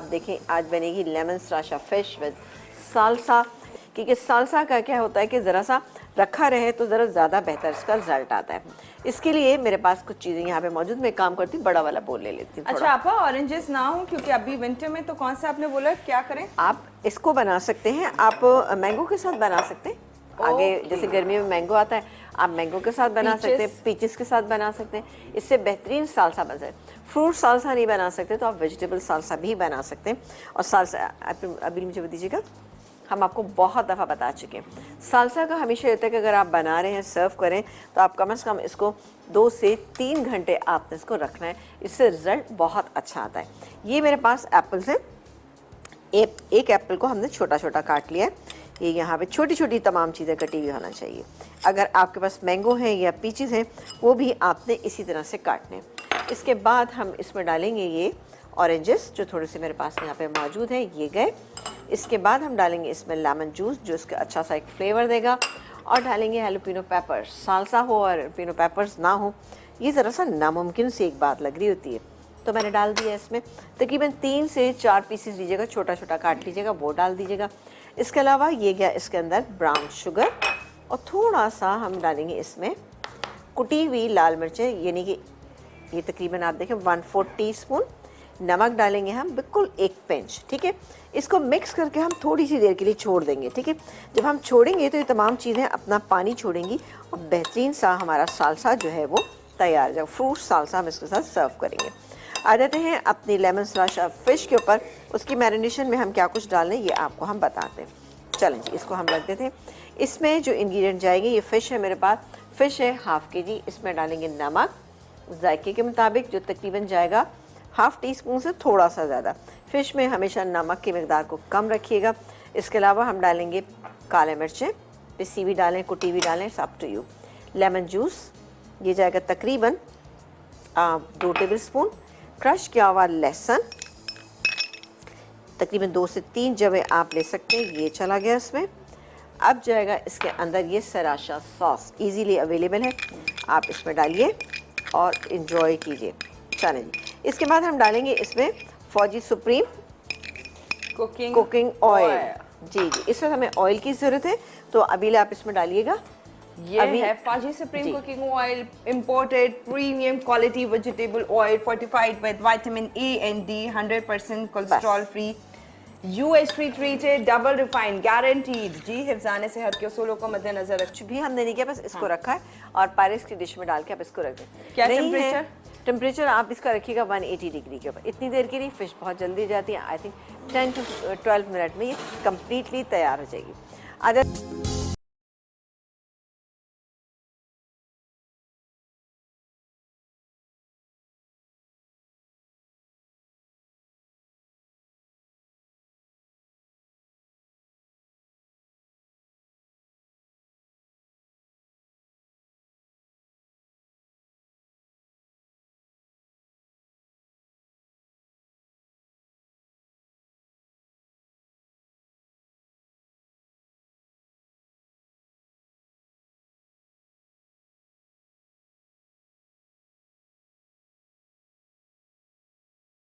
देखें आज बनेगी लेमन स्राशा फिश विद सालसा, क्योंकि सालसा का क्या होता है कि ज़रा सा रखा रहे तो ज़रा ज़्यादा बेहतर इसका रिजल्ट आता है। इसके लिए मेरे पास कुछ चीज़ें यहाँ पे मौजूद, मैं काम करती हूँ बड़ा वाला बोल ले लेती हूँ। अच्छा आपा, ऑरेंजेस ना हो क्योंकि अभी विंटर में, तो कौन सा आपने बोला क्या करें? आप इसको बना सकते हैं, आप मैंगो के साथ बना सकते हैं। आगे जैसे गर्मियों में मैंगो आता है, आप मैंगो के साथ बना सकते हैं, पीचेस के साथ बना सकते हैं, इससे बेहतरीन सालसा बन जाए। फ्रूट सालसा नहीं बना सकते तो आप वेजिटेबल सालसा भी बना सकते हैं। और सालसा अभी मुझे दीजिएगा, हम आपको बहुत दफ़ा बता चुके हैं सालसा का हमेशा रहता है कि अगर आप बना रहे हैं सर्व करें तो आप कम से कम इसको 2 से 3 घंटे आपने इसको रखना है, इससे रिज़ल्ट बहुत अच्छा आता है। ये मेरे पास एप्पल्स हैं, एक एप्पल को हमने छोटा छोटा काट लिया है। ये यहाँ पे छोटी छोटी तमाम चीज़ें कटी हुई होना चाहिए। अगर आपके पास मैंगो है या पीचेस हैं वो भी आपने इसी तरह से काटने। इसके बाद हम इसमें डालेंगे ये ऑरेंजेस जो थोड़े से मेरे पास यहाँ पे मौजूद हैं, ये गए। इसके बाद हम डालेंगे इसमें लेमन जूस जो इसका अच्छा सा एक फ्लेवर देगा, और डालेंगे हैलोपिनो पेपर्स। सालसा हो और हैलोपिनो पेपर्स ना हो, ये ज़रा सा नामुमकिन सी एक बात लग रही होती है, तो मैंने डाल दिया इसमें। तकरीबन 3 से 4 पीसेस लीजिएगा, छोटा छोटा काट लीजिएगा, वो डाल दीजिएगा। इसके अलावा ये गया इसके अंदर ब्राउन शुगर, और थोड़ा सा हम डालेंगे इसमें कुटी हुई लाल मिर्चें, यानी कि ये तकरीबन आप देखें 1/4 टीस्पून। नमक डालेंगे हम बिल्कुल 1 पिंच, ठीक है। इसको मिक्स करके हम थोड़ी सी देर के लिए छोड़ देंगे, ठीक है। जब हम छोड़ेंगे तो ये तमाम चीज़ें अपना पानी छोड़ेंगी और बेहतरीन सा हमारा सालसा जो है वो तैयार, जब फ्रूट सालसा हम इसके साथ सर्व करेंगे। आ जाते हैं अपनी लेमन स्राशा फ़िश के ऊपर। उसकी मैरिनेशन में हम क्या कुछ डाल लें ये आपको हम बताते हैं। चलें जी, इसको हम रख देते हैं। इसमें जो इंग्रेडिएंट जाएंगे, ये फ़िश है मेरे पास, फ़िश है ½ kg। इसमें डालेंगे नमक जायके के मुताबिक जो तकरीबन जाएगा ½ टीस्पून से थोड़ा सा ज़्यादा। फ़िश में हमेशा नमक की मकदार को कम रखिएगा। इसके अलावा हम डालेंगे काले मिर्चें, पिसी हुई डालें, कुटी हुई डालें, up to you. Lemon juice ये जाएगा तकरीबन 2 टेबल स्पून। क्रश किया हुआ लहसुन तकरीबन 2 से 3 जवे आप ले सकते हैं, ये चला गया इसमें। अब जाएगा इसके अंदर ये सराशा सॉस, इजीली अवेलेबल है, आप इसमें डालिए और इन्जॉय कीजिए। चलें जी, इसके बाद हम डालेंगे इसमें फौजी सुप्रीम कुकिंग ऑयल। जी जी, इस वक्त हमें ऑयल की ज़रूरत है, तो अभी आप इसमें डालिएगा। ये है Fauji supreme cooking oil, imported premium quality vegetable oil, fortified with vitamin A and D, 100% cholesterol free, UHT treated, double refined, guaranteed. जी, हिफ्ज़ाने सेहत के उसूलों को मद्देनजर रख भी हमने नहीं किया, बस इसको रखा है और पायरेक्स की डिश में डाल के आप इसको रख दें। क्या टेम्परेचर? टेम्परेचर आप इसका रखिएगा 180 डिग्री के ऊपर। इतनी देर के लिए फ़िश बहुत जल्दी जाती है, आई थिंक 10 to 12 मिनट में ये कम्प्लीटली तैयार हो जाएगी। अगर